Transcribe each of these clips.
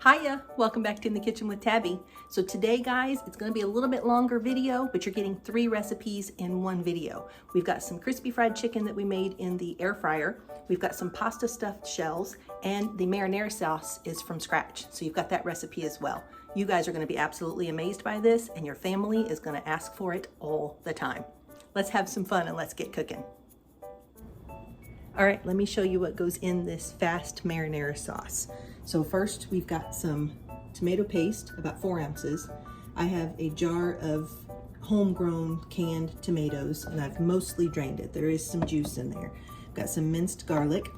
Hiya, welcome back to In the Kitchen with Tabby. So today, guys, it's gonna be a little bit longer video, but you're getting 3 recipes in one video. We've got some crispy fried chicken that we made in the air fryer. We've got some pasta stuffed shells, and the marinara sauce is from scratch. So you've got that recipe as well. You guys are gonna be absolutely amazed by this, and your family is gonna ask for it all the time. Let's have some fun and let's get cooking. All right, let me show you what goes in this fast marinara sauce. So first we've got some tomato paste, about 4 ounces. I have a jar of homegrown canned tomatoes and I've mostly drained it. There is some juice in there. I've got some minced garlic,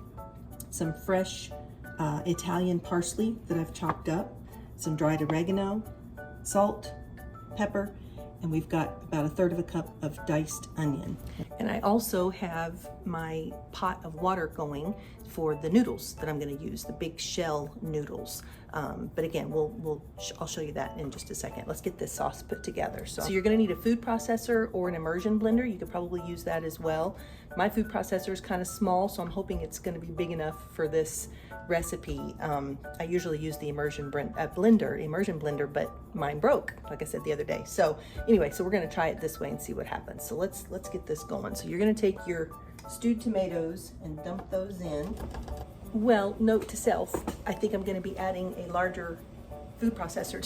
some fresh Italian parsley that I've chopped up, some dried oregano, salt, pepper, and we've got about 1/3 cup of diced onion. And I also have my pot of water going for the noodles that I'm going to use, the big shell noodles. But again, I'll show you that in just a second. Let's get this sauce put together. So you're going to need a food processor or an immersion blender. You could probably use that as well. My food processor is kind of small, so I'm hoping it's going to be big enough for this recipe. I usually use the immersion blender, but mine broke, like I said the other day. So anyway, so we're going to try it this way and see what happens. So let's get this going. So you're going to take your stewed tomatoes and dump those in. Well, note to self, I think I'm going to be adding a larger food processor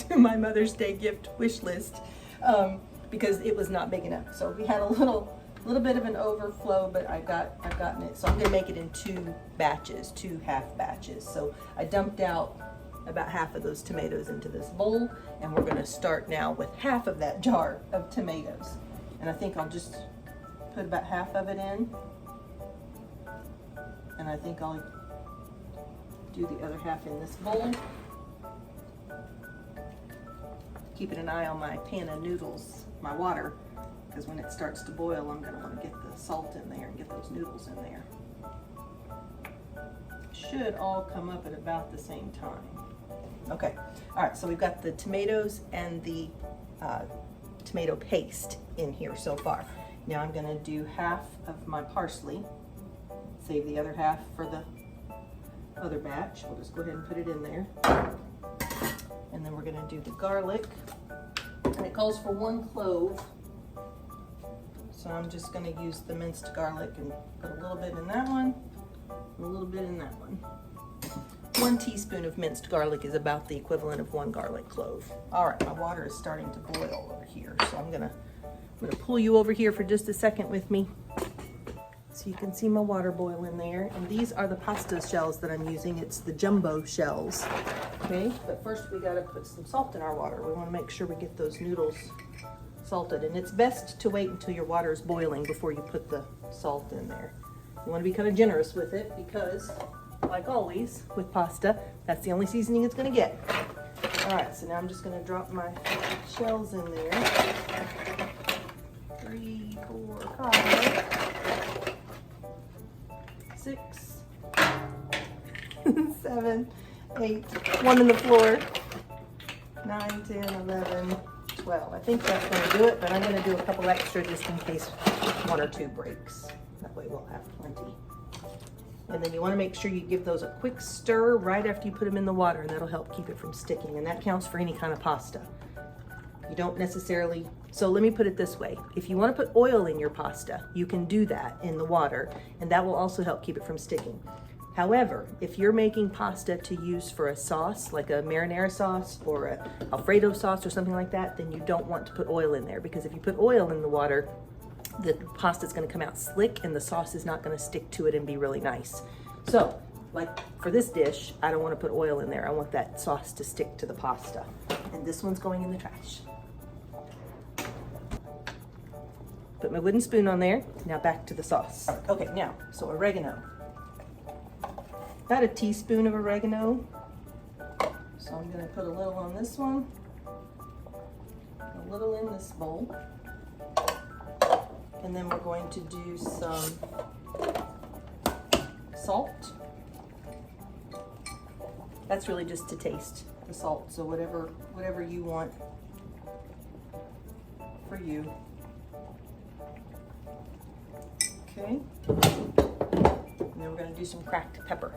to my Mother's Day gift wish list because it was not big enough. So we had a little bit of an overflow, but I've gotten it. So I'm going to make it in 2 batches, 2 half batches. So I dumped out about half of those tomatoes into this bowl, and we're going to start now with half of that jar of tomatoes. And I think I'll just put about half of it in, and I think I'll do the other half in this bowl. Keeping an eye on my pan of noodles, my water, because when it starts to boil, I'm going to want to get the salt in there and get those noodles in there. Should all come up at about the same time. Okay, all right, so we've got the tomatoes and the tomato paste in here so far. Now I'm going to do half of my parsley, save the other half for the other batch. We'll just go ahead and put it in there. And then we're going to do the garlic, and it calls for 1 clove. So I'm just going to use the minced garlic and put a little bit in that one, and a little bit in that one. 1 teaspoon of minced garlic is about the equivalent of 1 garlic clove. All right, my water is starting to boil over here, so I'm gonna pull you over here for just a second with me, so you can see my water boil in there. And these are the pasta shells that I'm using. It's the jumbo shells. Okay, but first we gotta put some salt in our water. We want to make sure we get those noodles salted, and it's best to wait until your water is boiling before you put the salt in there. You want to be kind of generous with it because, like always with pasta, that's the only seasoning it's going to get. All right, so now I'm just going to drop my shells in there. 3, 4, 5, 6, 7, 8, 1 on the floor, 9, 10, 11, 12. I think that's going to do it, but I'm going to do a couple extra just in case 1 or 2 breaks. That way we'll have plenty. And then you want to make sure you give those a quick stir right after you put them in the water, and that'll help keep it from sticking. And that counts for any kind of pasta. You don't necessarily, so let me put it this way. If you want to put oil in your pasta, you can do that in the water, and that will also help keep it from sticking. However, if you're making pasta to use for a sauce, like a marinara sauce or a Alfredo sauce or something like that, then you don't want to put oil in there, because if you put oil in the water, the pasta is going to come out slick and the sauce is not going to stick to it and be really nice. So, like for this dish, I don't want to put oil in there. I want that sauce to stick to the pasta. And this one's going in the trash. Put my wooden spoon on there. Now back to the sauce. Okay, now, so oregano. About a teaspoon of oregano. So I'm going to put a little on this one, a little in this bowl. And then we're going to do some salt. That's really just to taste the salt, so whatever you want for you. Okay. And then we're going to do some cracked pepper.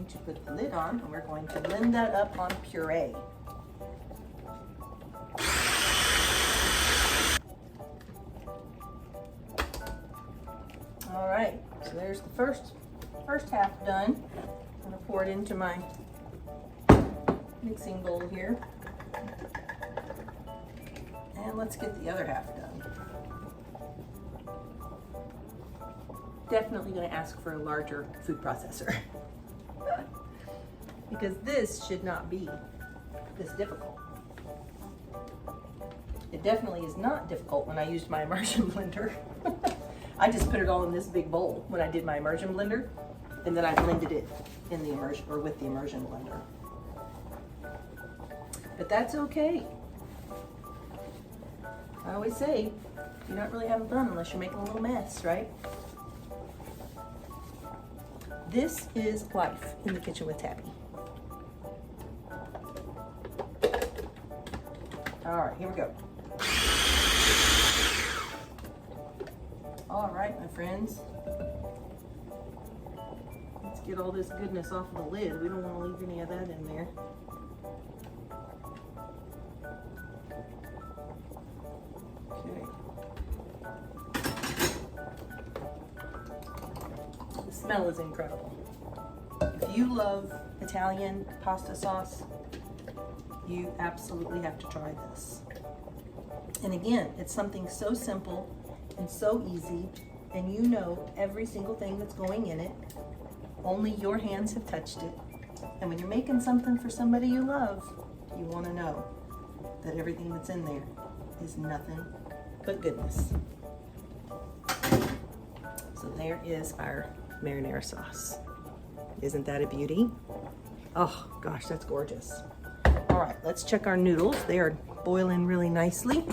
to put the lid on and we're going to blend that up on puree. All right, so there's the first half done. I'm gonna pour it into my mixing bowl here. And let's get the other half done. Definitely gonna ask for a larger food processor because this should not be this difficult. It definitely is not difficult when I used my immersion blender. I just put it all in this big bowl when I did my immersion blender, and then I blended it in the immersion or with the immersion blender. But that's okay. I always say, you're not really having fun unless you're making a little mess, right? This is life in the kitchen with Tabby. All right, here we go. All right, my friends. Let's get all this goodness off of the lid. We don't want to leave any of that in there. Okay. The smell is incredible. If you love Italian pasta sauce, you absolutely have to try this. And again, it's something so simple and so easy, and you know every single thing that's going in it. Only your hands have touched it. And when you're making something for somebody you love, you want to know that everything that's in there is nothing but goodness. So there is our marinara sauce. Isn't that a beauty? Oh gosh, that's gorgeous. All right, let's check our noodles. They are boiling really nicely.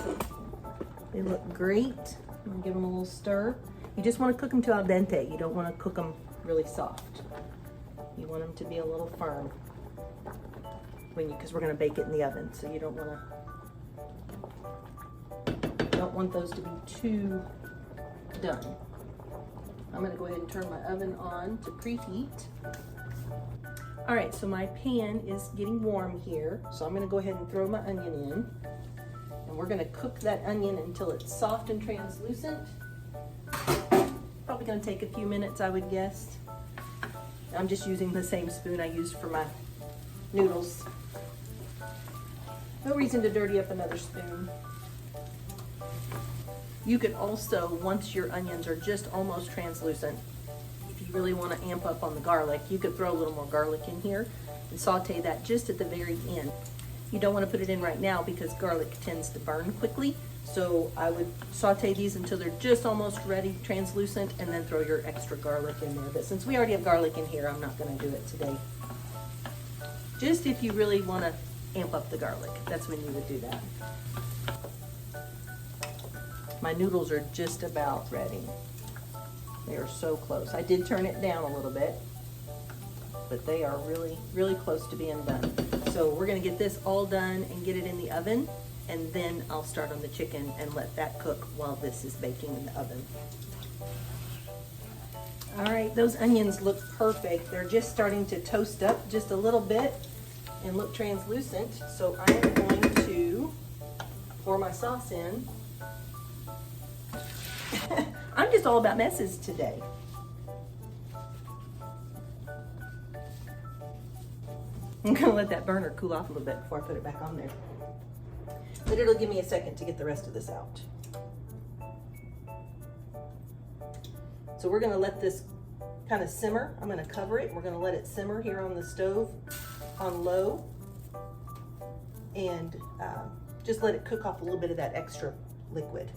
They look great. I'm gonna give them a little stir. You just want to cook them to al dente. You don't want to cook them really soft. You want them to be a little firm because we're gonna bake it in the oven. So you don't want those to be too done. I'm gonna go ahead and turn my oven on to preheat. All right, so my pan is getting warm here. So I'm gonna go ahead and throw my onion in. And we're gonna cook that onion until it's soft and translucent. Probably gonna take a few minutes, I would guess. I'm just using the same spoon I used for my noodles. No reason to dirty up another spoon. You could also, once your onions are just almost translucent, if you really want to amp up on the garlic, you could throw a little more garlic in here and saute that just at the very end. You don't want to put it in right now because garlic tends to burn quickly. So I would saute these until they're just almost ready, translucent, and then throw your extra garlic in there. But since we already have garlic in here, I'm not going to do it today. Just if you really want to amp up the garlic, that's when you would do that. My noodles are just about ready. They are so close. I did turn it down a little bit, but they are really, really close to being done. So we're gonna get this all done and get it in the oven, and then I'll start on the chicken and let that cook while this is baking in the oven. All right, those onions look perfect. They're just starting to toast up just a little bit and look translucent. So I am going to pour my sauce in. I'm just all about messes today. I'm gonna let that burner cool off a little bit before I put it back on there. But it'll give me a second to get the rest of this out. So we're gonna let this kind of simmer. I'm gonna cover it. We're gonna let it simmer here on the stove on low, and just let it cook off a little bit of that extra liquid.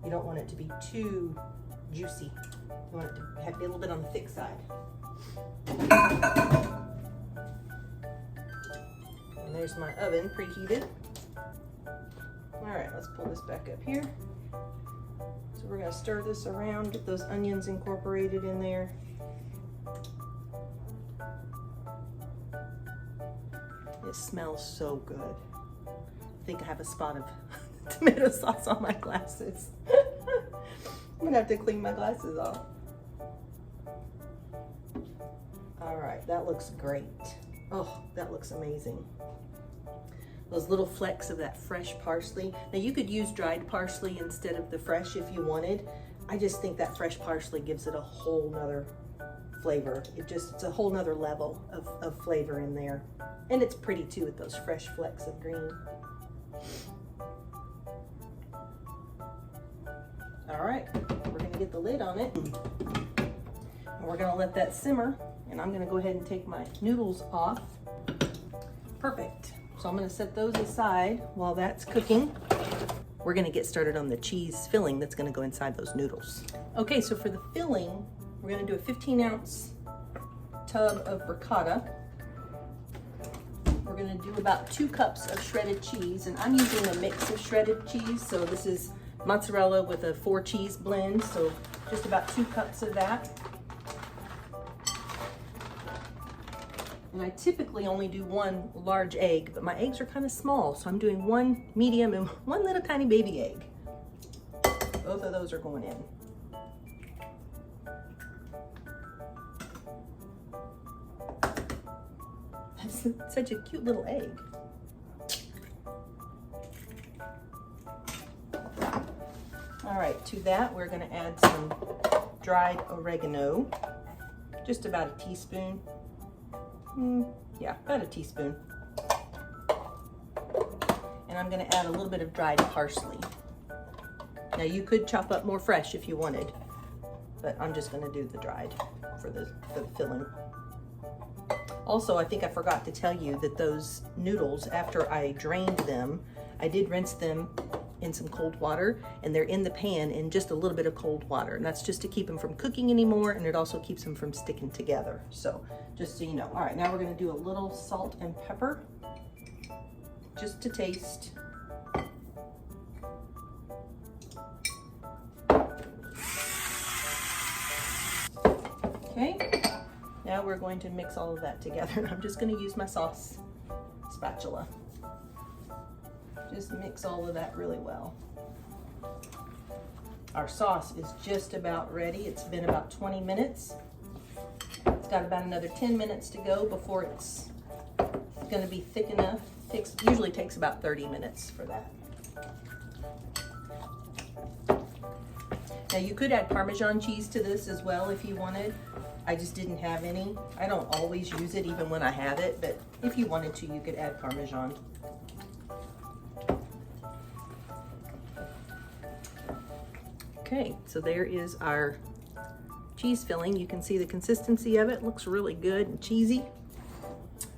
You don't want it to be too juicy. You want it to be a little bit on the thick side. And there's my oven preheated. All right, let's pull this back up here. So we're gonna stir this around, get those onions incorporated in there. It smells so good. I think I have a spot of tomato sauce on my glasses. I'm gonna have to clean my glasses off. All right, that looks great. Oh, that looks amazing. Those little flecks of that fresh parsley. Now you could use dried parsley instead of the fresh if you wanted. I just think that fresh parsley gives it a whole nother flavor. It's a whole nother level of flavor in there. And it's pretty too with those fresh flecks of green. All right, we're gonna get the lid on it. And we're gonna let that simmer. And I'm gonna go ahead and take my noodles off. Perfect. So I'm gonna set those aside while that's cooking. We're gonna get started on the cheese filling that's gonna go inside those noodles. Okay, so for the filling, we're gonna do a 15-ounce tub of ricotta. We're gonna do about 2 cups of shredded cheese, and I'm using a mix of shredded cheese. So this is mozzarella with a 4 cheese blend, so just about 2 cups of that. And I typically only do 1 large egg, but my eggs are kind of small, so I'm doing 1 medium and 1 little tiny baby egg. Both of those are going in. That's such a cute little egg. All right, to that we're gonna add some dried oregano, just about a teaspoon. Yeah, about a teaspoon. And I'm gonna add a little bit of dried parsley. Now you could chop up more fresh if you wanted, but I'm just gonna do the dried for the filling. Also, I think I forgot to tell you that those noodles, after I drained them, I did rinse them in some cold water, and they're in the pan in just a little bit of cold water. And that's just to keep them from cooking anymore, and it also keeps them from sticking together. So just so you know. All right, now we're gonna do a little salt and pepper, just to taste. Okay, now we're going to mix all of that together. I'm just gonna use my sauce spatula. Just mix all of that really well. Our sauce is just about ready. It's been about 20 minutes. It's got about another 10 minutes to go before it's gonna be thick enough. Usually takes about 30 minutes for that. Now you could add Parmesan cheese to this as well if you wanted. I just didn't have any. I don't always use it even when I have it, but if you wanted to, you could add Parmesan. Okay, so there is our cheese filling. You can see the consistency of it. Looks really good and cheesy.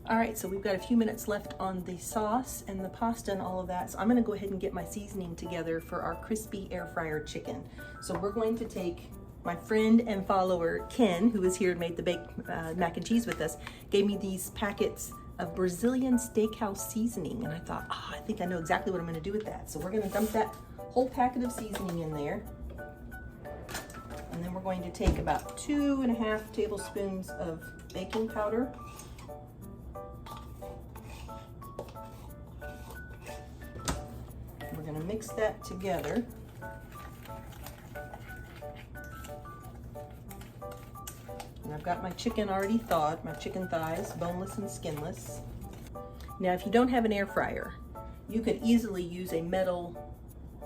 All right, so we've got a few minutes left on the sauce and the pasta and all of that. So I'm gonna go ahead and get my seasoning together for our crispy air fryer chicken. So we're going to take my friend and follower, Ken, who was here and made the baked mac and cheese with us, gave me these packets of Brazilian steakhouse seasoning. And I thought, oh, I think I know exactly what I'm gonna do with that. So we're gonna dump that whole packet of seasoning in there. And then we're going to take about 2.5 tablespoons of baking powder. We're going to mix that together. And I've got my chicken already thawed, my chicken thighs, boneless and skinless. Now, if you don't have an air fryer, you could easily use a metal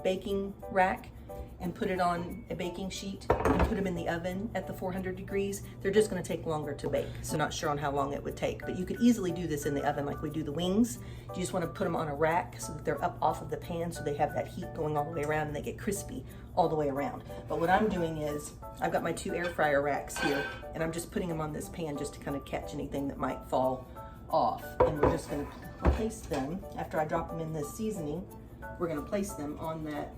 baking rack and put it on a baking sheet and put them in the oven at the 400 degrees. They're just gonna take longer to bake, so not sure on how long it would take, but you could easily do this in the oven like we do the wings. You just wanna put them on a rack so that they're up off of the pan so they have that heat going all the way around and they get crispy all the way around. But what I'm doing is, I've got my 2 air fryer racks here and I'm just putting them on this pan just to kind of catch anything that might fall off. And we're just gonna place them, after I drop them in this seasoning, we're gonna place them on that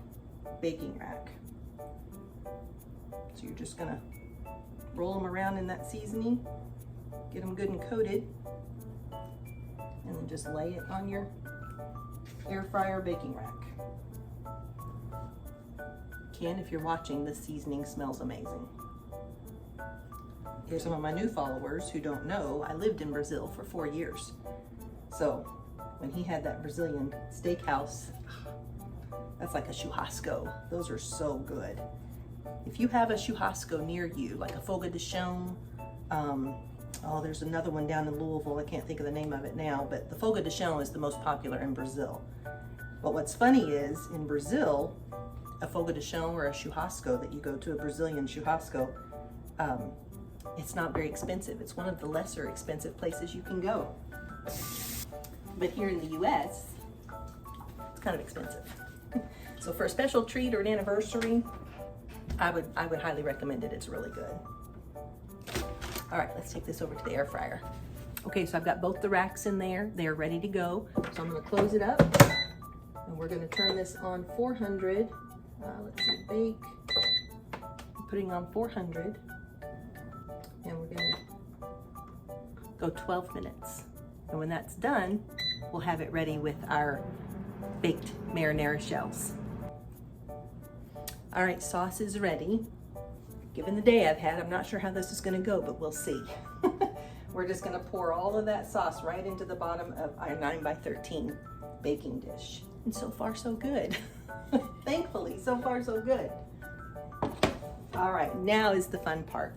baking rack. So you're just gonna roll them around in that seasoning, get them good and coated, and then just lay it on your air fryer baking rack. Ken, if you're watching, this seasoning smells amazing. Here's some of my new followers who don't know, I lived in Brazil for 4 years. So when he had that Brazilian steakhouse, that's like a churrasco. Those are so good. If you have a churrasco near you, like a fogo de chão, Oh, there's another one down in Louisville. I can't think of the name of it now, but the fogo de chão is the most popular in Brazil. But what's funny is in Brazil, a fogo de chão or a churrasco that you go to, a Brazilian churrasco, it's not very expensive. It's one of the lesser expensive places you can go. But here in the US, it's kind of expensive. So for a special treat or an anniversary, I would highly recommend it. It's really good. All right, let's take this over to the air fryer. Okay, so I've got both the racks in there. They're ready to go. So I'm gonna close it up and we're gonna turn this on 400. Let's see, bake. I'm putting on 400 and we're gonna go 12 minutes. And when that's done, we'll have it ready with our baked marinara shells. All right, sauce is ready. Given the day I've had, I'm not sure how this is gonna go, but we'll see. We're just gonna pour all of that sauce right into the bottom of our 9x13 baking dish. And so far, so good. Thankfully, so far, so good. All right, now is the fun part.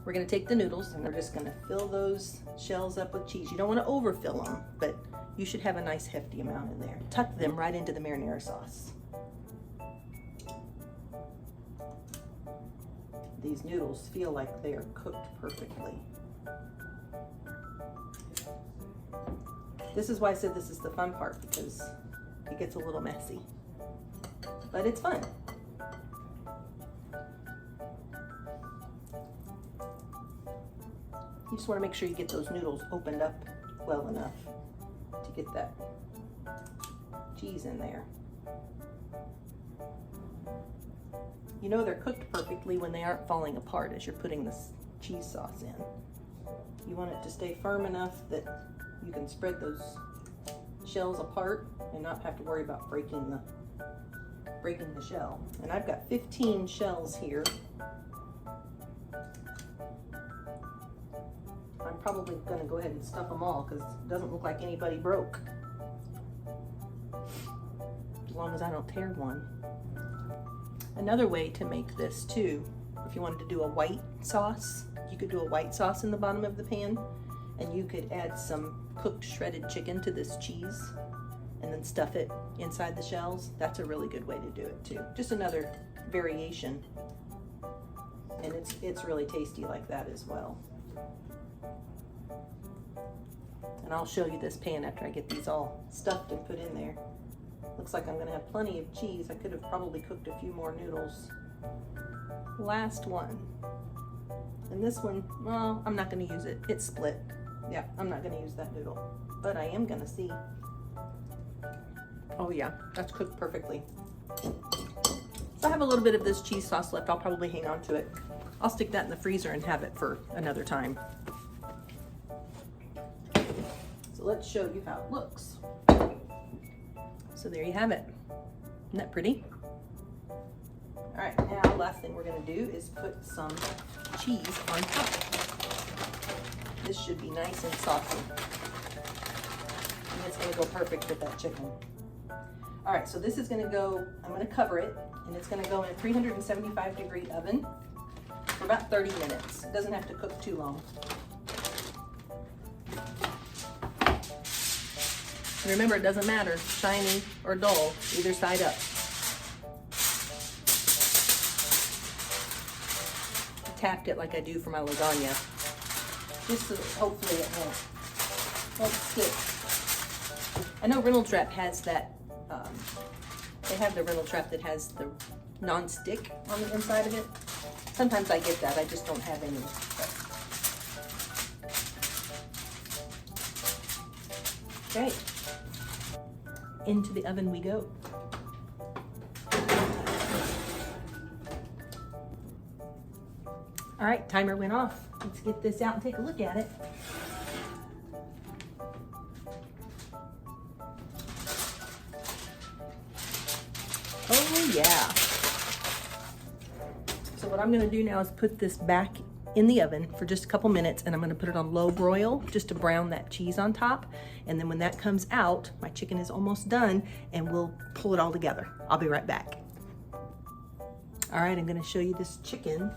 We're gonna take the noodles and we're just gonna fill those shells up with cheese. You don't wanna overfill them, but you should have a nice hefty amount in there. Tuck them right into the marinara sauce. These noodles feel like they are cooked perfectly. This is why I said this is the fun part, because it gets a little messy, but it's fun. You just want to make sure you get those noodles opened up well enough to get that cheese in there. You know they're cooked perfectly when they aren't falling apart as you're putting this cheese sauce in. You want it to stay firm enough that you can spread those shells apart and not have to worry about breaking the shell. And I've got 15 shells here. I'm probably going to go ahead and stuff them all because it doesn't look like anybody broke. As long as I don't tear one. Another way to make this too, if you wanted to do a white sauce, you could do a white sauce in the bottom of the pan and you could add some cooked shredded chicken to this cheese and then stuff it inside the shells. That's a really good way to do it too. Just another variation. And it's really tasty like that as well. And I'll show you this pan after I get these all stuffed and put in there. Looks like I'm gonna have plenty of cheese. I could have probably cooked a few more noodles. Last one. And this one, well, I'm not gonna use it. It's split. Yeah, I'm not gonna use that noodle. But I am gonna see. Oh yeah, that's cooked perfectly. So I have a little bit of this cheese sauce left. I'll probably hang on to it. I'll stick that in the freezer and have it for another time. So let's show you how it looks. So there you have it. Isn't that pretty? All right, now last thing we're gonna do is put some cheese on top. This should be nice and saucy. And it's gonna go perfect with that chicken. All right, so this is gonna go, I'm gonna cover it, and it's gonna go in a 375-degree oven for about 30 minutes. It doesn't have to cook too long. Remember, it doesn't matter, shiny or dull, either side up. I tapped it like I do for my lasagna, just so that hopefully it won't stick. I know Reynolds Wrap has that, they have the Reynolds Wrap that has the non-stick on the inside of it. Sometimes I get that, I just don't have any. Okay. Into the oven we go. All right, timer went off. Let's get this out and take a look at it. Oh yeah. So what I'm gonna do now is put this back in the oven for just a couple minutes, and I'm gonna put it on low broil just to brown that cheese on top. And then when that comes out, my chicken is almost done, and we'll pull it all together. I'll be right back. All right, I'm gonna show you this chicken.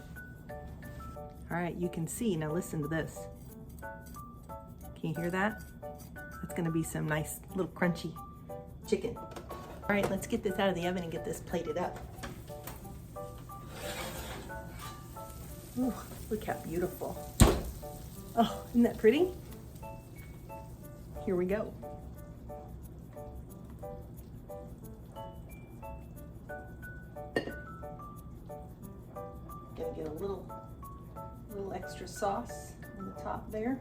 All right, you can see, now listen to this. Can you hear that? That's gonna be some nice little crunchy chicken. All right, let's get this out of the oven and get this plated up. Ooh, look how beautiful. Oh, isn't that pretty? Here we go. Gonna get a little extra sauce on the top there.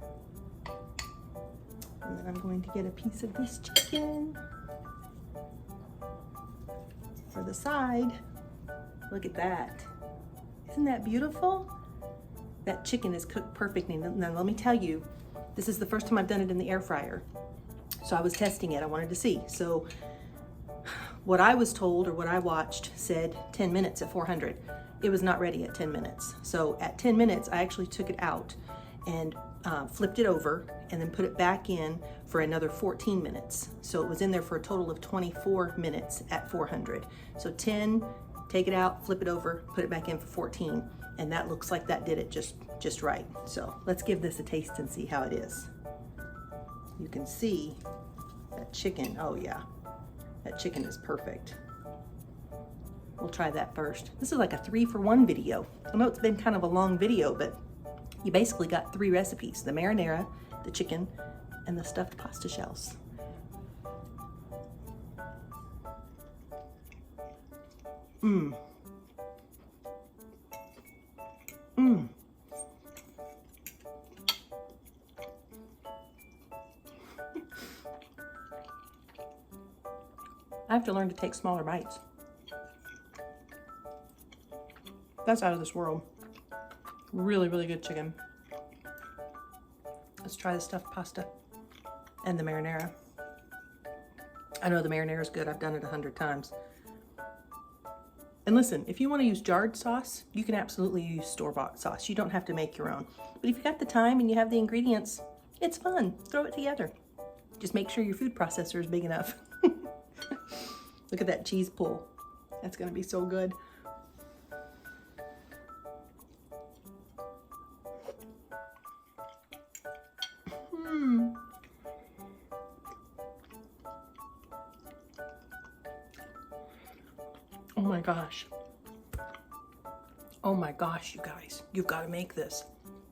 And then I'm going to get a piece of this chicken for the side. Look at that. Isn't that beautiful? That chicken is cooked perfectly. Now let me tell you, this is the first time I've done it in the air fryer. So I was testing it, I wanted to see. So what I was told or what I watched said 10 minutes at 400. It was not ready at 10 minutes. So at 10 minutes, I actually took it out and flipped it over and then put it back in for another 14 minutes. So it was in there for a total of 24 minutes at 400. So 10, take it out, flip it over, put it back in for 14. And that looks like that did it just right. So let's give this a taste and see how it is. You can see that chicken, oh yeah, that chicken is perfect. We'll try that first. This is like a 3-for-1 video. I know it's been kind of a long video, but you basically got 3 recipes: the marinara, the chicken, and the stuffed pasta shells. Mmm. Mmm. I have to learn to take smaller bites. That's out of this world. Really, really good chicken. Let's try the stuffed pasta and the marinara. I know the marinara is good. I've done it 100 times. And listen, if you want to use jarred sauce, you can absolutely use store-bought sauce. You don't have to make your own. But if you got the time and you have the ingredients, it's fun. Throw it together. Just make sure your food processor is big enough. Look at that cheese pull. That's going to be so good. Oh my gosh. Oh my gosh, you guys. You've got to make this.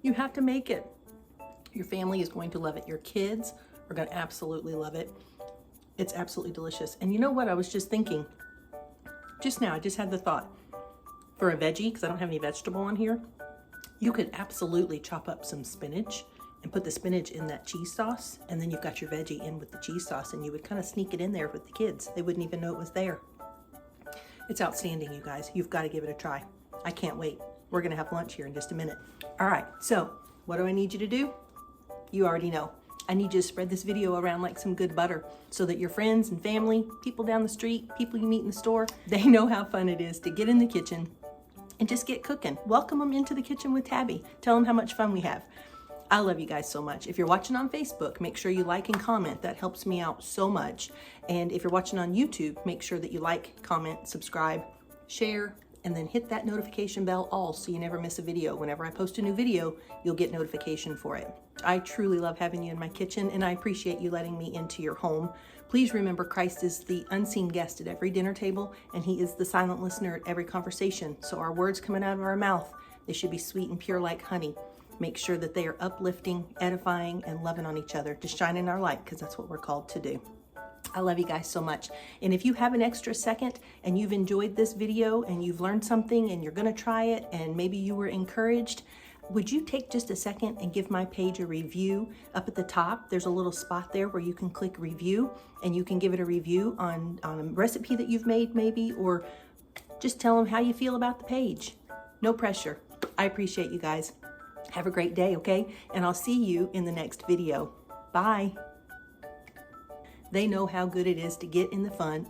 You have to make it. Your family is going to love it. Your kids are going to absolutely love it. It's absolutely delicious. And you know what? I was just thinking, just now, I just had the thought, for a veggie, because I don't have any vegetable on here, you could absolutely chop up some spinach and put the spinach in that cheese sauce, and then you've got your veggie in with the cheese sauce, and you would kind of sneak it in there with the kids. They wouldn't even know it was there. It's outstanding, you guys. You've got to give it a try. I can't wait. We're going to have lunch here in just a minute. All right, so what do I need you to do? You already know. I need you to spread this video around like some good butter so that your friends and family, people down the street, people you meet in the store, they know how fun it is to get in the kitchen and just get cooking. Welcome them into the kitchen with Tabby. Tell them how much fun we have. I love you guys so much. If you're watching on Facebook, make sure you like and comment. That helps me out so much. And if you're watching on YouTube, make sure that you like, comment, subscribe, share, and then hit that notification bell all so you never miss a video. Whenever I post a new video, you'll get notification for it. I truly love having you in my kitchen, and I appreciate you letting me into your home. Please remember, Christ is the unseen guest at every dinner table, and he is the silent listener at every conversation. So our words coming out of our mouth, they should be sweet and pure like honey. Make sure that they are uplifting, edifying, and loving on each other to shine in our light, because that's what we're called to do. I love you guys so much. And if you have an extra second and you've enjoyed this video and you've learned something and you're going to try it and maybe you were encouraged, would you take just a second and give my page a review? Up at the top, there's a little spot there where you can click review, and you can give it a review on a recipe that you've made maybe, or just tell them how you feel about the page. No pressure. I appreciate you guys. Have a great day, okay? And I'll see you in the next video. Bye. They know how good it is to get in the fun.